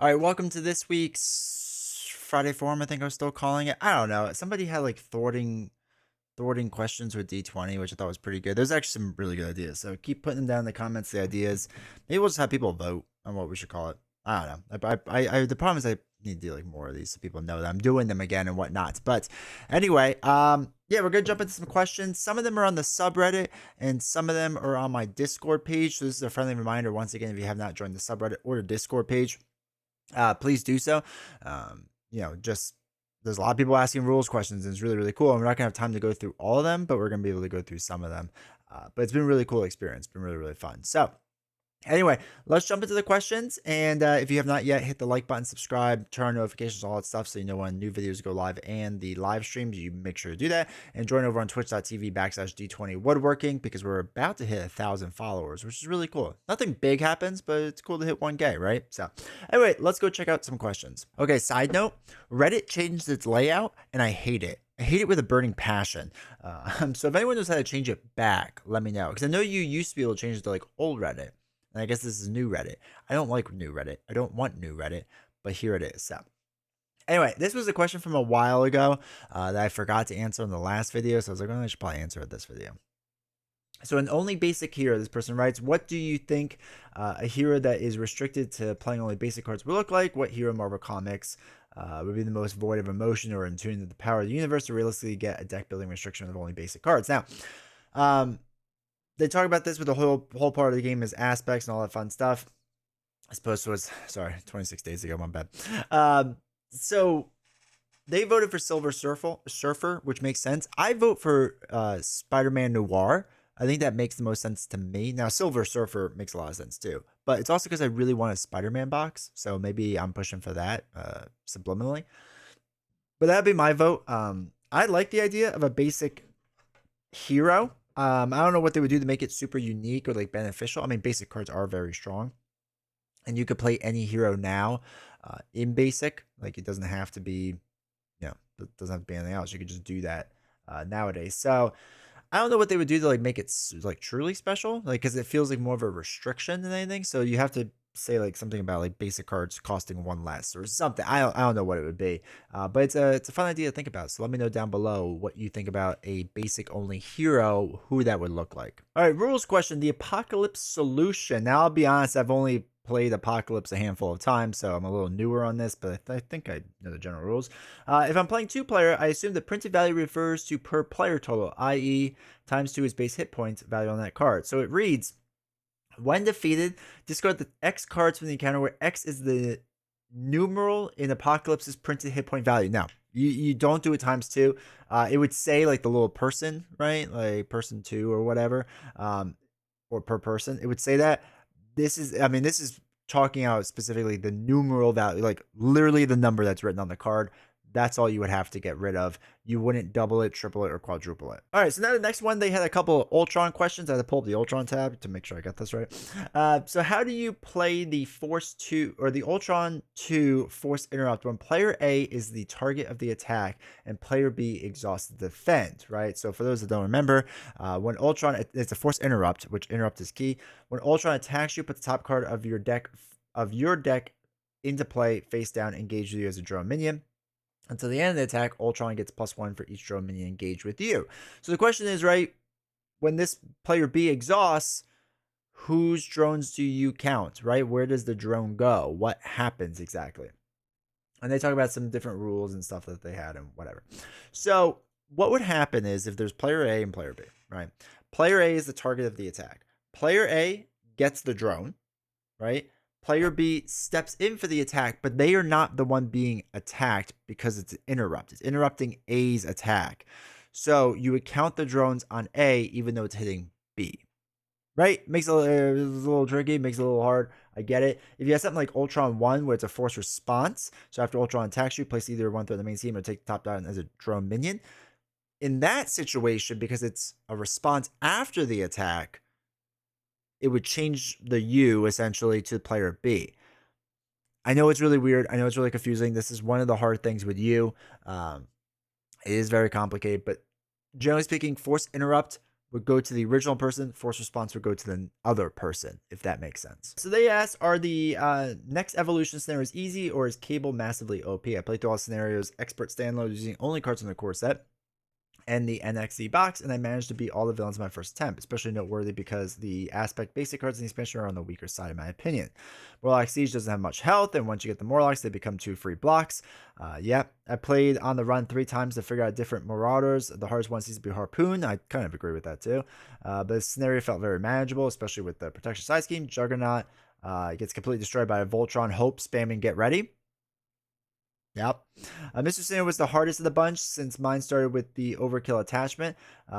All right, welcome to this week's Friday Forum. I think I was still calling it. I don't know. Somebody had like thwarting questions with D20, which I thought was pretty good. There's actually some really good ideas. So keep putting them down in the comments, the ideas. Maybe we'll just have people vote on what we should call it. I don't know. The problem is I need to do like more of these so people know that I'm doing them again and whatnot. But anyway, yeah, we're gonna jump into some questions. Some of them are on the subreddit and some of them are on my Discord page. So this is a friendly reminder once again, if you have not joined the subreddit or the Discord page, please do so. Just there's a lot of people asking rules questions, and it's really, really cool. And we're not gonna have time to go through all of them, but we're gonna be able to go through some of them. But it's been a really cool experience. It's been really, really fun. So anyway, let's jump into the questions. And if you have not yet, hit the like button, subscribe, turn on notifications, all that stuff, so you know when new videos go live and the live streams. You make sure to do that. And join over on twitch.tv/D20 Woodworking, because we're about to hit 1,000 followers, which is really cool. Nothing big happens, but it's cool to hit 1K, right? So anyway, let's go check out some questions. Okay, side note, Reddit changed its layout and I hate it. I hate it with a burning passion. So if anyone knows how to change it back, let me know. Because I know you used to be able to change it to like old Reddit. And I guess this is new Reddit. I don't like new Reddit. I don't want new Reddit, but here it is. So anyway, this was a question from a while ago that I forgot to answer in the last video. So I was like, oh, I should probably answer it this video. So an only basic hero, this person writes, what do you think a hero that is restricted to playing only basic cards would look like? What hero in Marvel Comics would be the most void of emotion or in tune to the power of the universe to realistically get a deck building restriction of only basic cards? Now, they talk about this with the whole part of the game as aspects and all that fun stuff. I suppose it was 26 days ago. My bad. So they voted for Silver Surfer, which makes sense. I vote for Spider-Man Noir. I think that makes the most sense to me. Now, Silver Surfer makes a lot of sense too, but it's also because I really want a Spider-Man box. So maybe I'm pushing for that subliminally. But that'd be my vote. I like the idea of a basic hero. I don't know what they would do to make it super unique or like beneficial. I mean, basic cards are very strong, and you could play any hero now in basic. Like it doesn't have to be, it doesn't have to be anything else. You could just do that nowadays. So I don't know what they would do to like make it like truly special, like because it feels like more of a restriction than anything. So you have to say like something about like basic cards costing one less or something. I don't know what it would be, but it's a fun idea to think about. So let me know down below what you think about a basic only hero, who that would look like. All right, rules question: the Apocalypse solution. Now I'll be honest, I've only played Apocalypse a handful of times, so I'm a little newer on this, but I think I know the general rules. If I'm playing 2-player, I assume the printed value refers to per player total, i.e. times 2 is base hit points value on that card. So it reads, when defeated, discard the X cards from the encounter where X is the numeral in Apocalypse's printed hit point value. Now, you don't do it times 2. It would say like the little person, right? Like person 2 or whatever, or per person. It would say that. This is talking out specifically the numeral value, like literally the number that's written on the card. That's all you would have to get rid of. You wouldn't double it, triple it, or quadruple it. All right, so now the next one, they had a couple of Ultron questions. I had to pull up the Ultron tab to make sure I got this right. So how do you play the Force 2 or the Ultron 2 Force Interrupt when player A is the target of the attack and player B exhausts the defend, right? So for those that don't remember, when Ultron, it's a Force Interrupt, which interrupt is key. When Ultron attacks you, put the top card of your deck into play face down, engage you as a drone minion. Until the end of the attack, Ultron gets +1 for each drone minion engaged with you. So the question is, right, when this player B exhausts, whose drones do you count, right? Where does the drone go? What happens exactly? And they talk about some different rules and stuff that they had and whatever. So what would happen is if there's player A and player B, right? Player A is the target of the attack. Player A gets the drone, right? Player B steps in for the attack, but they are not the one being attacked because it's interrupt. It's interrupting A's attack. So you would count the drones on A even though it's hitting B. Right? Makes it a little tricky, makes it a little hard. I get it. If you have something like Ultron 1 where it's a force response, so after Ultron attacks you, place either one threat in the main team or take the top down as a drone minion. In that situation, because it's a response after the attack, it would change the U essentially to player B. I know it's really weird. I know it's really confusing. This is one of the hard things with you. It is very complicated, but generally speaking, force interrupt would go to the original person, force response would go to the other person, if that makes sense. So they asked, are the next evolution scenarios easy or is Cable massively OP? I played through all scenarios, expert standload using only cards in the core set and the NXE box, and I managed to beat all the villains in my first attempt, especially noteworthy because the aspect basic cards in the expansion are on the weaker side, in my opinion. Morlock Siege doesn't have much health, and once you get the Morlocks, they become 2 free blocks. I played on the run 3 times to figure out different Marauders. The hardest one seems to be Harpoon. I kind of agree with that too. But the scenario felt very manageable, especially with the protection side scheme. Juggernaut gets completely destroyed by a Voltron. Hope spamming Get Ready. Yep. Mr. Sinner was the hardest of the bunch since mine started with the Overkill attachment.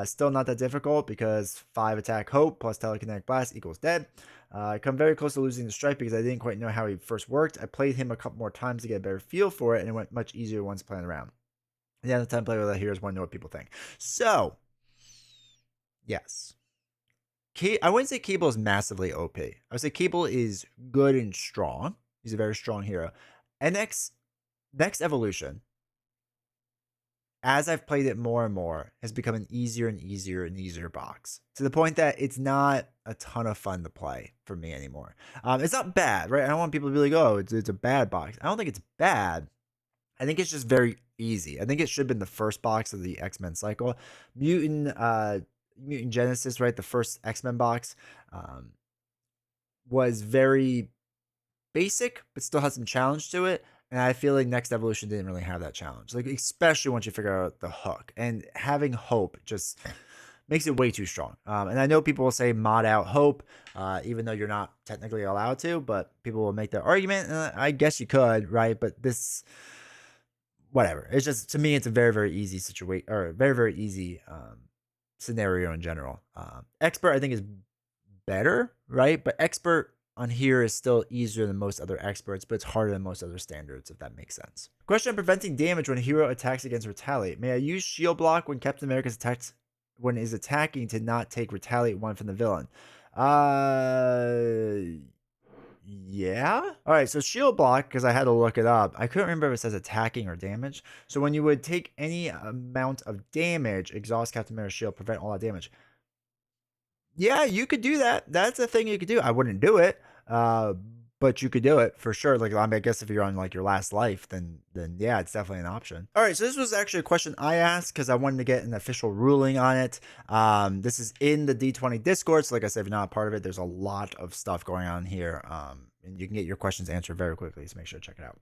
Still not that difficult because 5 attack Hope plus Telekinetic Blast equals dead. I come very close to losing the strike because I didn't quite know how he first worked. I played him a couple more times to get a better feel for it, and it went much easier once playing around. And the time play with that heroes want to know what people think. So, yes. I wouldn't say Cable is massively OP. I would say Cable is good and strong. He's a very strong hero. Next evolution, as I've played it more and more, has become an easier and easier and easier box to the point that it's not a ton of fun to play for me anymore. It's not bad, right? I don't want people to be like, oh, it's a bad box. I don't think it's bad. I think it's just very easy. I think it should have been the first box of the X-Men cycle. Mutant Genesis, right? The first X-Men box was very basic, but still had some challenge to it. And I feel like Next Evolution didn't really have that challenge, like especially once you figure out the hook. And having Hope just makes it way too strong. And I know people will say mod out Hope, even though you're not technically allowed to, but people will make that argument. And I guess you could, right? But this, whatever. It's just, to me, it's a very, very easy situation, or very, very easy scenario in general. Expert, I think, is better, right? But Expert on here is still easier than most other experts, but it's harder than most other standards, if that makes sense. Question on preventing damage when a hero attacks against retaliate. May I use shield block when Captain America's attacked when is attacking to not take retaliate 1 from the villain? Yeah. All right, so shield block, because I had to look it up. I couldn't remember if it says attacking or damage. So when you would take any amount of damage, exhaust Captain America's shield, prevent all that damage. Yeah, you could do that. That's a thing you could do. I wouldn't do it, but you could do it for sure. Like, I guess if you're on like your last life, then yeah, it's definitely an option. All right, so this was actually a question I asked because I wanted to get an official ruling on it. This is in the D20 Discord, so like I said, if you're not a part of it, there's a lot of stuff going on here, and you can get your questions answered very quickly. So make sure to check it out.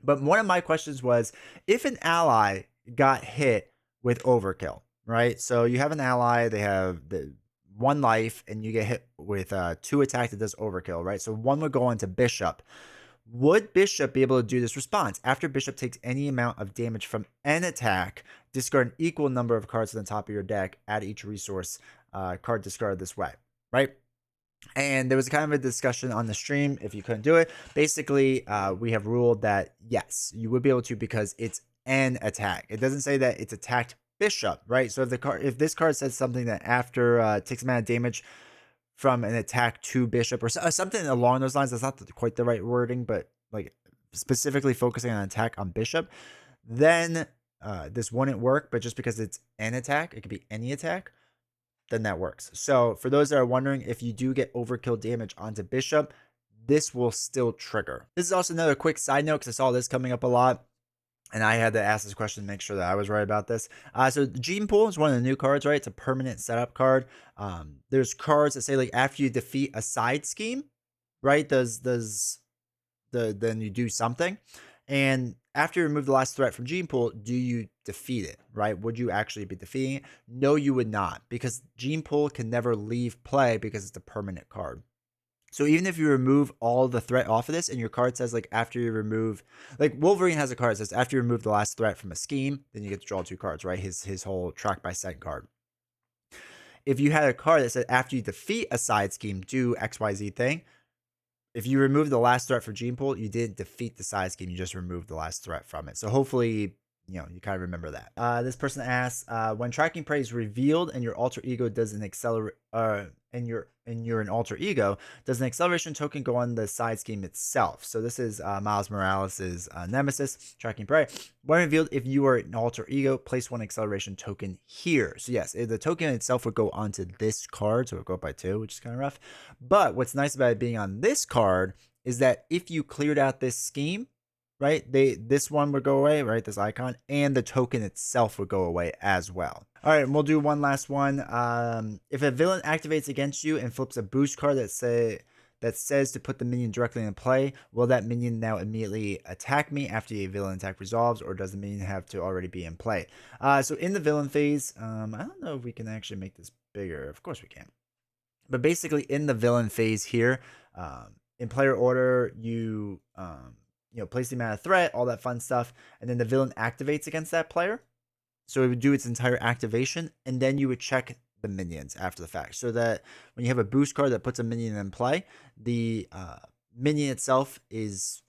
But one of my questions was, if an ally got hit with Overkill, right? So you have an ally, they have the 1 life, and you get hit with 2 attack that does Overkill, right? So 1 would go on to Bishop. Would Bishop be able to do this response? After Bishop takes any amount of damage from an attack, discard an equal number of cards to the top of your deck, add each resource card discarded this way, right? And there was kind of a discussion on the stream if you couldn't do it. Basically, we have ruled that yes, you would be able to because it's an attack. It doesn't say that it's attacked Bishop, right? So if this card says something that after takes amount of damage from an attack to Bishop or something along those lines, that's not quite the right wording, but like specifically focusing on attack on Bishop, then this wouldn't work. But just because it's an attack, it could be any attack, then that works. So for those that are wondering, if you do get Overkill damage onto Bishop, this will still trigger. This is also another quick side note because I saw this coming up a lot, and I had to ask this question to make sure that I was right about this. So Gene Pool is one of the new cards, right? It's a permanent setup card. There's cards that say like after you defeat a side scheme, right? Then you do something. And after you remove the last threat from Gene Pool, do you defeat it, right? Would you actually be defeating it? No, you would not, because Gene Pool can never leave play because it's a permanent card. So even if you remove all the threat off of this and your card says like after you remove, like Wolverine has a card that says after you remove the last threat from a scheme, then you get to draw 2 cards, right? His whole track by set card. If you had a card that said after you defeat a side scheme, do XYZ thing. If you remove the last threat for Gene Pool, you didn't defeat the side scheme, you just removed the last threat from it. So hopefully, you kind of remember that. This person asks, when tracking prey is revealed and your alter ego does an you're an alter ego, does an acceleration token go on the side scheme itself? So this is Miles Morales' nemesis, tracking prey. When revealed, if you are an alter ego, place one acceleration token here. So yes, the token itself would go onto this card, so it would go up by 2, which is kind of rough. But what's nice about it being on this card is that if you cleared out this scheme, right, this one would go away, right, this icon, and the token itself would go away as well. All right, and we'll do one last one. If a villain activates against you and flips a boost card that says to put the minion directly in play, will that minion now immediately attack me after a villain attack resolves, or does the minion have to already be in play? So in the villain phase, I don't know if we can actually make this bigger. Of course we can. But basically in the villain phase here, in player order, you place the amount of threat, all that fun stuff, and then the villain activates against that player. So it would do its entire activation, and then you would check the minions after the fact. So that when you have a boost card that puts a minion in play, the minion itself is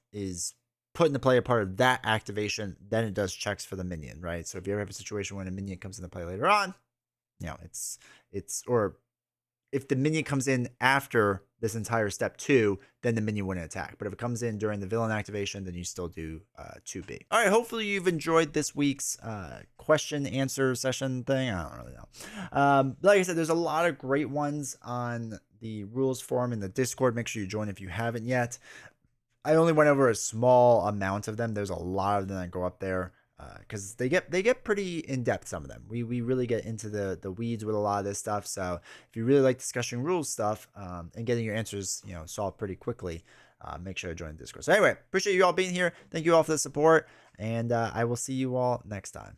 put into play a part of that activation. Then it does checks for the minion, right? So if you ever have a situation when a minion comes into play later on, it's or if the minion comes in after this entire step 2, then the minion wouldn't attack. But if it comes in during the villain activation, then you still do 2B. All right, hopefully you've enjoyed this week's question answer session thing. I don't really know. Like I said, there's a lot of great ones on the rules forum in the Discord. Make sure you join if you haven't yet. I only went over a small amount of them. There's a lot of them that go up there, because they get pretty in depth. Some of them we really get into the weeds with a lot of this stuff. So if you really like discussing rules stuff and getting your answers solved pretty quickly, make sure to join the Discord. So anyway, appreciate you all being here. Thank you all for the support, and I will see you all next time.